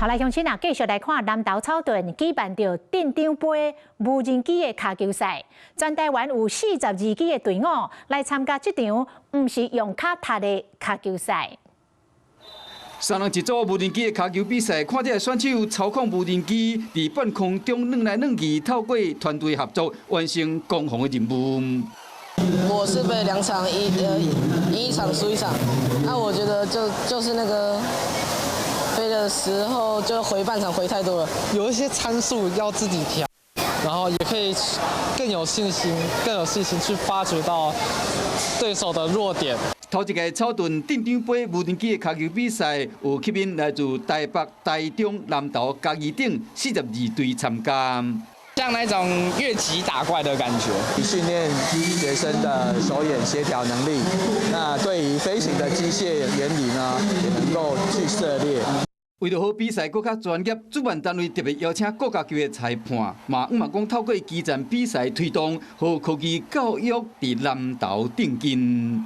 好來，鄉親啊，繼續來看南投草屯舉辦着鎮長杯無人機的腳球賽，全台灣有42支的隊伍來參加這場不是用腳踏的腳球賽。三人一組無人機的腳球比賽，看這選手操控無人機在半空中轉來轉去，透過團隊合作完成攻防的任務。我是被2場贏一場輸一場，那我覺得就是那個飛的時候就回半場回太多了，有一些參數要自己調，然後也可以更有信心去發掘到對手的弱點。頭一個草屯鎮長杯無人機的腳球比賽，有吸引來自台北、台中、南投、嘉義等42隊參加。像那種越級打怪的感覺，訓練學生的手眼協調能力。那對於飛行的機械原理呢，也能夠去涉獵。為了好比賽更加專業，主辦單位特別邀請國家級的裁判，嘛講透過基層比賽推動好科技教育，在南投定根。